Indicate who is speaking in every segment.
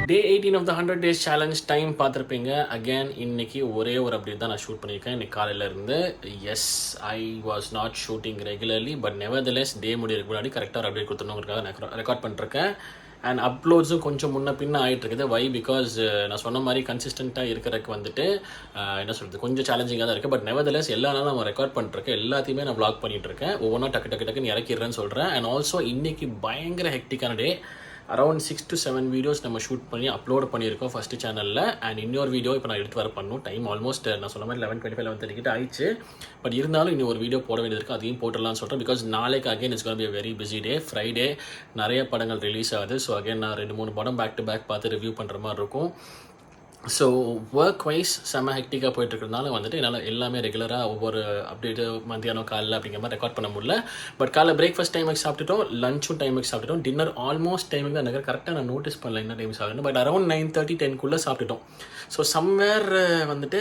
Speaker 1: Day 18 of the 100 days challenge time பார்த்துருப்பீங்க. Again இன்னைக்கு ஒரே ஒரு அப்டேட் தான் நான் ஷூட் பண்ணியிருக்கேன் இன்னைக்கு காலையிலேருந்து. Yes, I was not shooting regularly, but nevertheless day முடியறதுக்கு முன்னாடி கரெக்டாக ஒரு அப்டேட் கொடுத்துருந்தவங்களுக்காக நான் ரெக்கார்ட் பண்ணிருக்கேன். அண்ட் அப்லோட்ஸும் கொஞ்சம் முன்ன பின்ன ஆகிட்டு இருக்குது. வை பிகாஸ் நான் சொன்ன மாதிரி கன்சிஸ்டண்ட்டாக இருக்கிறதுக்கு வந்துட்டு என்ன சொல்கிறது, கொஞ்சம் சேலஞ்சிங்காக தான் இருக்குது. பட் நெவர்தலெஸ் எல்லா நாளும் நான் ரெக்கார்ட் பண்ணிருக்கேன், எல்லாத்தையுமே நான் vlog பண்ணிட்டு இருக்கேன். ஒவ்வொன்றா டக்குன்னு இறக்கிடுறேன்னு சொல்கிறேன். அண்ட் ஆல்சோ இன்னைக்கு பயங்கர ஹெக்டிக்கான டே. அரௌண்ட் 6 to 7 வீடியோஸ் நம்ம ஷூட் பண்ணி அப்லோட் பண்ணியிருக்கோம் ஃபஸ்ட்டு சேனலில். அண்ட் இன்னொரு வீடியோ இப்போ நான் எடுத்து வர பண்ணணும். டைம் ஆல்மோஸ்ட் நான் சொன்ன மாதிரி 11:25 11:30 கிட்ட ஆயிடுச்சு. பட் இருந்தாலும் இன்னும் ஒரு வீடியோ போட வேண்டியது இருக்குது, அதையும் போட்டுடலாம்னு சொல்கிறேன். பிகாஸ் நாளைக்கு again it's gonna be very busy day. Friday நிறைய படங்கள் ரிலீஸ் ஆகுது. ஸோ அகைன் நான் 2-3 படம் பேக் டு பேக் பார்த்து ரிவ்யூ பண்ணுற மாதிரி இருக்கும். ஸோ ஒர்க் வைஸ் செம்ம ஹெக்டிக்காக போயிட்டுருக்கிறதுனால வந்துட்டு என்னால் எல்லாமே ரெகுலராக ஒவ்வொரு அப்டேட்டு மத்தியானம் காலையில் அப்படிங்கிற மாதிரி ரெக்கார்ட் பண்ண முடியல. பட் காலைல பிரேக்ஃபாஸ்ட் டைமுக்கு சாப்பிட்டுட்டோம், லஞ்சும் டைமுக்கு சாப்பிட்டுட்டோம், டின்னர் ஆல்மோஸ்ட் டைமுக்கு தான் எனக்கு கரெக்டாக நான் நோட்டீஸ் பண்ணல என்ன டைம் சாப்பிடணும். But around 9:30 10 சாப்பிட்டுட்டோம். ஸோ சம்வேர் வந்துட்டு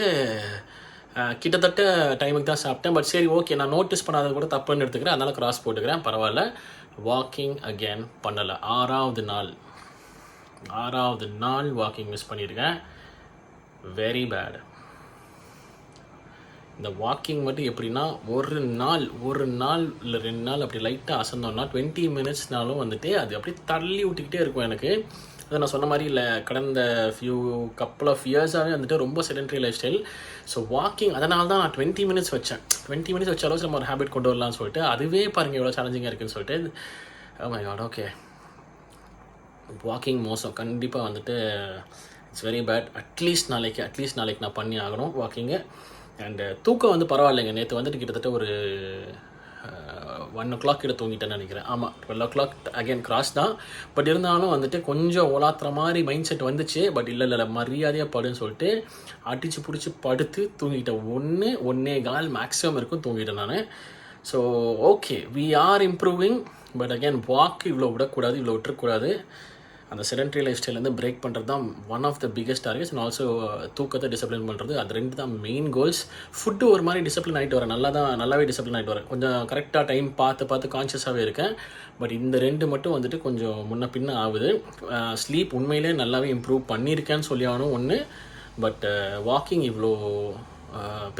Speaker 1: கிட்டத்தட்ட டைமுக்கு தான் சாப்பிட்டேன். பட் சரி, ஓகே, நான் நோட்டீஸ் பண்ணாதது கூட தப்புன்னு எடுத்துக்கிறேன், அதனால் கிராஸ் போட்டுக்கிறேன், பரவாயில்ல. வாக்கிங் அகேன் பண்ணலை. 6வது நாள் வாக்கிங் மிஸ் பண்ணியிருக்கேன். Very bad. இந்த வாக்கிங் மட்டும் எப்படின்னா ஒரு நாள் இல்லை 2 நாள் அப்படி லைட்டாக அசந்தோம்னா 20 மினிட்ஸ்னாலும் வந்துட்டு அது அப்படியே தள்ளி விட்டுக்கிட்டே இருக்கும் எனக்கு. அதை நான் சொன்ன மாதிரி இல்லை, கடந்த couple of இயர்ஸாகவே வந்துட்டு ரொம்ப sedentary life style. So walking அதனால தான் நான் 20 மினிட்ஸ் வச்சேன். 20 மினிட்ஸ் வச்சாலும் நம்ம ஒரு ஹேபிட் கொண்டு வரலாம்னு சொல்லிட்டு, அதுவே பாருங்கள் எவ்வளோ சேலஞ்சிங்காக இருக்குன்னு சொல்லிட்டு. Oh my God, okay, walking மோசம் கண்டிப்பாக வந்துட்டு இட்ஸ் வெரி பேட். அட்லீஸ்ட் நாளைக்கு நான் பண்ணி ஆகணும் வாக்கிங்கு. அண்டு தூக்கம் வந்து பரவாயில்லைங்க. நேற்று வந்துட்டு கிட்டத்தட்ட ஒரு 1 o'clock கிட்ட தூங்கிட்டேன்னு நினைக்கிறேன். ஆமாம், 12 o'clock அகேன் கிராஸ் தான். பட் இருந்தாலும் வந்துட்டு கொஞ்சம் ஓலாத்துற மாதிரி மைண்ட் செட் வந்துச்சு. பட் இல்லை மரியாதையாக படுன்னு சொல்லிட்டு அடித்து பிடிச்சி படுத்து தூங்கிட்டேன். 1-1.25 மேக்ஸிமம் இருக்கும் தூங்கிட்டேன் நான். So okay, we are improving. But again walk இவ்வளோ விட்டுறக்கூடாது. அந்த செடென்ட்ரி லைஃப் ஸ்டைலேருந்து பிரேக் பண்ணுறது தான் one of the biggest targets. And also தூக்கத்தை டிசிப்ளின் பண்ணுறது, அது 2 தான் மெயின் கோல்ஸ். ஃபுட்டு ஒரு மாதிரி டிசிப்ளின் ஆகிட்டு வரேன், நல்லாவே டிசிப்ளின் ஆகிட்டு வரேன். கொஞ்சம் கரெக்டாக டைம் பார்த்து கான்ஷியஸாகவே இருக்கேன். பட் இந்த 2 மட்டும் வந்துட்டு கொஞ்சம் முன்ன பின்ன ஆகுது. ஸ்லீப் உண்மையிலே நல்லாவே இம்ப்ரூவ் பண்ணியிருக்கேன்னு சொல்லி ஆகணும் ஒன்று. பட் வாக்கிங் இவ்வளோ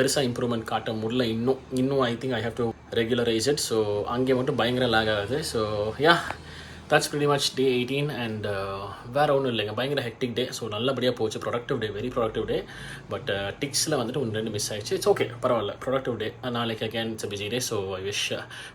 Speaker 1: பெருசாக இம்ப்ரூவ்மெண்ட் காட்ட முடியல இன்னும். I think I have to regularise it. So அங்கே மட்டும் பயங்கர லேக் ஆகுது. So yeah, that's pretty much day 18. And வேறு ஒன்றும் இல்லைங்க, பயங்கர ஹெக்டிக் டே. ஸோ நல்லபடியாக போச்சு, productive day, very productive day. But டிக்ஸில் வந்துட்டு 1-2 மிஸ் ஆகிடுச்சு. இட்ஸ் ஓகே, பரவாயில்ல, ப்ரொடக்டிவ் டே. நாளைக்கு again it's busy day. So I wish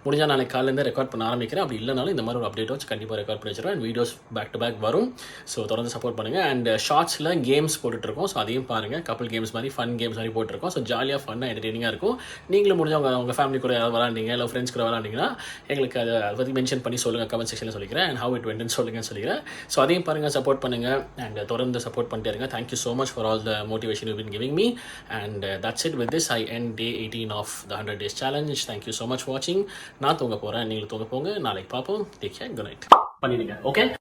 Speaker 1: முடிஞ்சால் நாளைக்கு காலையிலேருந்து ரெக்கார்ட் பண்ண ஆரம்பிக்கிறேன். அப்படி இல்லைனாலும் இந்த மாதிரி ஒரு அப்டேட் வச்சு கண்டிப்பாக ரெக்கார்ட் பண்ணி வச்சிருவேன். And videos back to back வரும். ஸோ தொடர்ந்து சப்போர்ட் பண்ணுங்கள். அண்ட் ஷார்ட்ஸில் கேம்ஸ் போட்டுட்ருக்கோம். ஸோ அதையும் பாருங்கள். கப்பல் கேம்ஸ் மாதிரி, ஃபன் கேம்ஸ் மாதிரி போட்டிருக்கோம். ஸோ ஜாலியாக ஃபன்னாக என்டர்டெய்னிங்காக இருக்கும். நீங்களும் முடிஞ்சவங்க உங்கள் ஃபேமிலி கூட யாராவது விளாண்டிங்க, இல்லை ஃப்ரெண்ட்ஸ் கூட விளாண்டிங்கன்னா எங்களுக்கு அதை பற்றி மென்ஷன் பண்ணி சொல்லுங்கள், கமெண்ட் செக்ஷனில் சொல்லிக்கிறேன். அண்ட் ஹவ் இட் வென்ட்னு சொல்லிக்கிறேன். ஸோ அதையும் பாருங்கள், சப்போர்ட் பண்ணுங்கள். அண்ட் தொடர்ந்து சப்போர்ட் பண்ணிட்டே இருங்க. Thank you so much for all the motivation you been giving me. And that's it. With this I end day 18 of the 100 days challenge. Thank you so much for வாட்சிங். நான் தூங்க போகிறேன், நீங்களும் தூங்க போங்க. நாளைக்கு பார்ப்போம். Take care, good night. பண்ணிடுங்க. ஓகே.